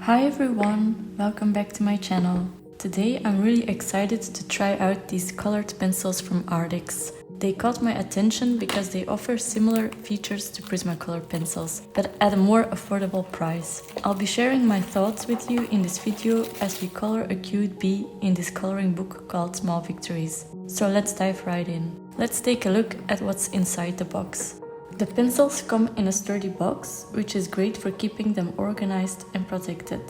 Hi everyone, welcome back to my channel. Today I'm really excited to try out these colored pencils from Arrtx. They caught my attention because they offer similar features to Prismacolor pencils, but at a more affordable price. I'll be sharing my thoughts with you in this video as we color a cute bee in this coloring book called Small Victories. So let's dive right in. Let's take a look at what's inside the box. The pencils come in a sturdy box, which is great for keeping them organized and protected.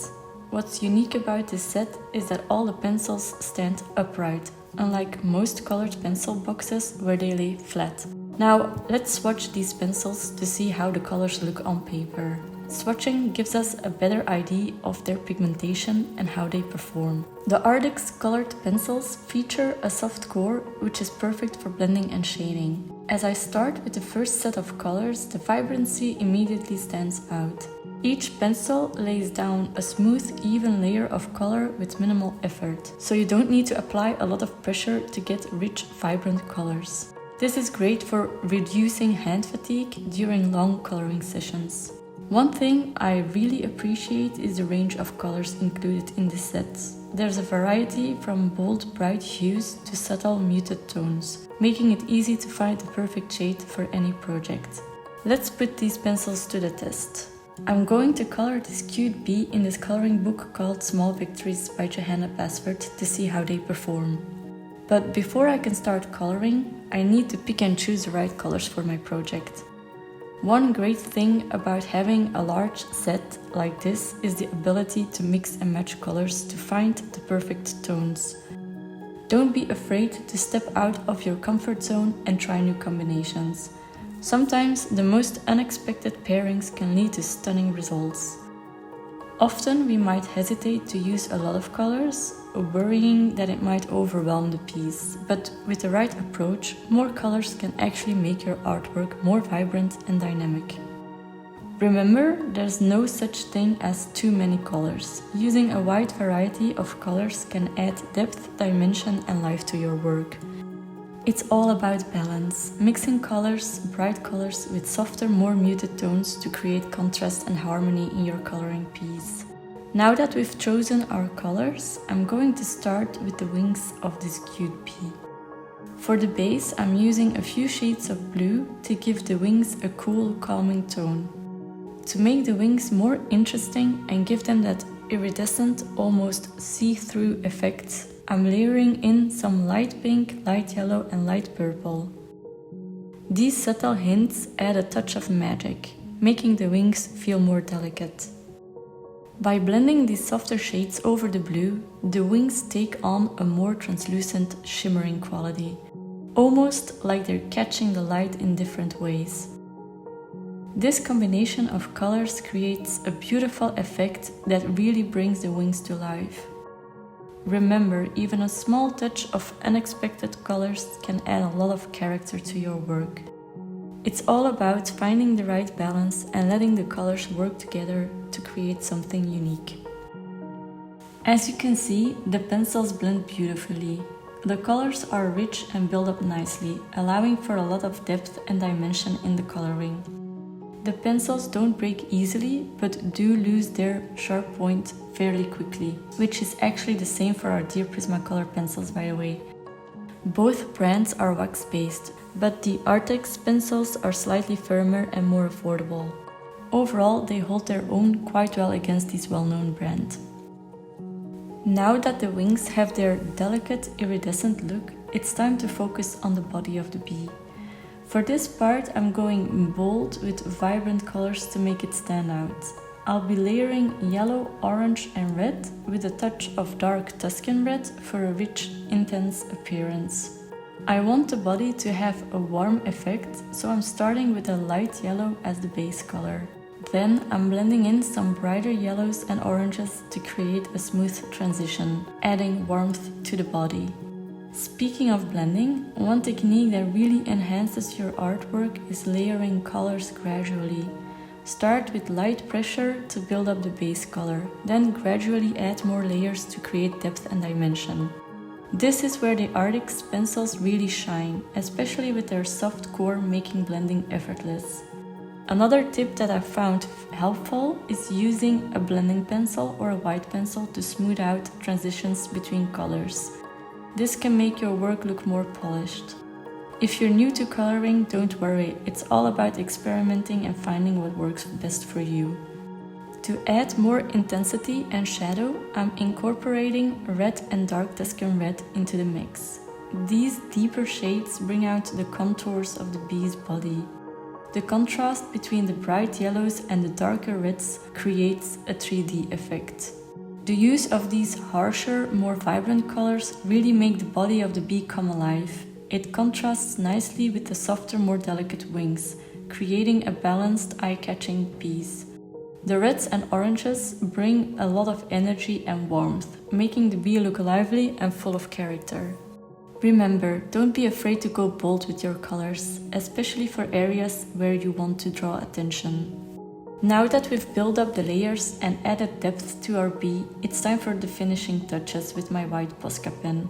What's unique about this set is that all the pencils stand upright, unlike most colored pencil boxes where they lay flat. Now let's swatch these pencils to see how the colors look on paper. Swatching gives us a better idea of their pigmentation and how they perform. The Arrtx colored pencils feature a soft core, which is perfect for blending and shading. As I start with the first set of colors, the vibrancy immediately stands out. Each pencil lays down a smooth, even layer of color with minimal effort, so you don't need to apply a lot of pressure to get rich, vibrant colors. This is great for reducing hand fatigue during long coloring sessions. One thing I really appreciate is the range of colors included in this set. There's a variety from bold, bright hues to subtle, muted tones, making it easy to find the perfect shade for any project. Let's put these pencils to the test. I'm going to color this cute bee in this coloring book called Small Victories by Johanna Basford to see how they perform. But before I can start coloring, I need to pick and choose the right colors for my project. One great thing about having a large set like this is the ability to mix and match colors to find the perfect tones. Don't be afraid to step out of your comfort zone and try new combinations. Sometimes the most unexpected pairings can lead to stunning results. Often we might hesitate to use a lot of colors, worrying that it might overwhelm the piece, but with the right approach, more colors can actually make your artwork more vibrant and dynamic. Remember, there's no such thing as too many colors. Using a wide variety of colors can add depth, dimension and life to your work. It's all about balance, mixing colors, bright colors with softer, more muted tones to create contrast and harmony in your coloring piece. Now that we've chosen our colors, I'm going to start with the wings of this cute bee. For the base, I'm using a few shades of blue to give the wings a cool, calming tone. To make the wings more interesting and give them that iridescent, almost see-through effect, I'm layering in some light pink, light yellow and light purple. These subtle hints add a touch of magic, making the wings feel more delicate. By blending these softer shades over the blue, the wings take on a more translucent, shimmering quality, almost like they're catching the light in different ways. This combination of colors creates a beautiful effect that really brings the wings to life. Remember, even a small touch of unexpected colors can add a lot of character to your work. It's all about finding the right balance and letting the colors work together to create something unique. As you can see, the pencils blend beautifully. The colors are rich and build up nicely, allowing for a lot of depth and dimension in the coloring. The pencils don't break easily, but do lose their sharp point fairly quickly, which is actually the same for our dear Prismacolor pencils, by the way. Both brands are wax-based, but the Arrtx pencils are slightly firmer and more affordable. Overall, they hold their own quite well against these well-known brands. Now that the wings have their delicate, iridescent look, it's time to focus on the body of the bee. For this part, I'm going bold with vibrant colors to make it stand out. I'll be layering yellow, orange and red with a touch of dark Tuscan Red for a rich, intense appearance. I want the body to have a warm effect, so I'm starting with a light yellow as the base color. Then I'm blending in some brighter yellows and oranges to create a smooth transition, adding warmth to the body. Speaking of blending, one technique that really enhances your artwork is layering colors gradually. Start with light pressure to build up the base color, then gradually add more layers to create depth and dimension. This is where the Arrtx pencils really shine, especially with their soft core making blending effortless. Another tip that I found helpful is using a blending pencil or a white pencil to smooth out transitions between colors. This can make your work look more polished. If you're new to coloring, don't worry, it's all about experimenting and finding what works best for you. To add more intensity and shadow, I'm incorporating red and dark Tuscan Red into the mix. These deeper shades bring out the contours of the bee's body. The contrast between the bright yellows and the darker reds creates a 3D effect. The use of these harsher, more vibrant colors really make the body of the bee come alive. It contrasts nicely with the softer, more delicate wings, creating a balanced, eye-catching piece. The reds and oranges bring a lot of energy and warmth, making the bee look lively and full of character. Remember, don't be afraid to go bold with your colors, especially for areas where you want to draw attention. Now that we've built up the layers and added depth to our bee, it's time for the finishing touches with my white Posca pen.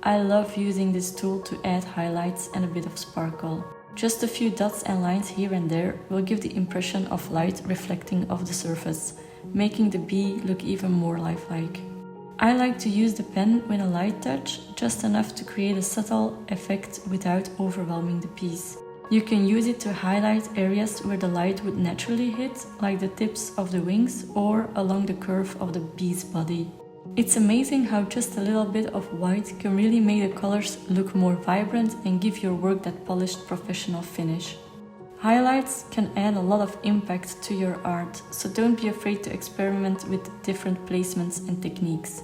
I love using this tool to add highlights and a bit of sparkle. Just a few dots and lines here and there will give the impression of light reflecting off the surface, making the bee look even more lifelike. I like to use the pen with a light touch, just enough to create a subtle effect without overwhelming the piece. You can use it to highlight areas where the light would naturally hit, like the tips of the wings or along the curve of the bee's body. It's amazing how just a little bit of white can really make the colors look more vibrant and give your work that polished professional finish. Highlights can add a lot of impact to your art, so don't be afraid to experiment with different placements and techniques.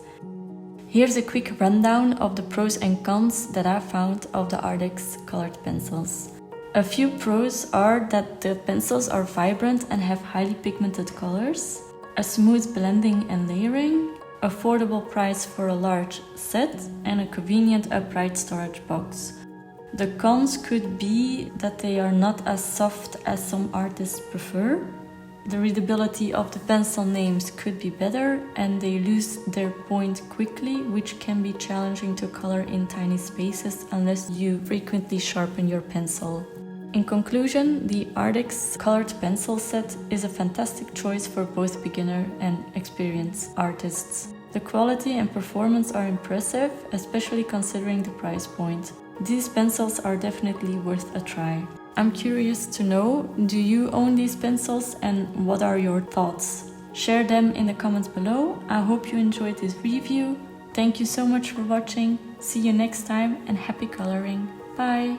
Here's a quick rundown of the pros and cons that I found of the Arrtx colored pencils. A few pros are that the pencils are vibrant and have highly pigmented colors, a smooth blending and layering, affordable price for a large set, and a convenient upright storage box. The cons could be that they are not as soft as some artists prefer. The readability of the pencil names could be better, and they lose their point quickly, which can be challenging to color in tiny spaces unless you frequently sharpen your pencil. In conclusion, the Arrtx colored pencil set is a fantastic choice for both beginner and experienced artists. The quality and performance are impressive, especially considering the price point. These pencils are definitely worth a try. I'm curious to know, do you own these pencils and what are your thoughts? Share them in the comments below. I hope you enjoyed this review. Thank you so much for watching. See you next time and happy coloring. Bye!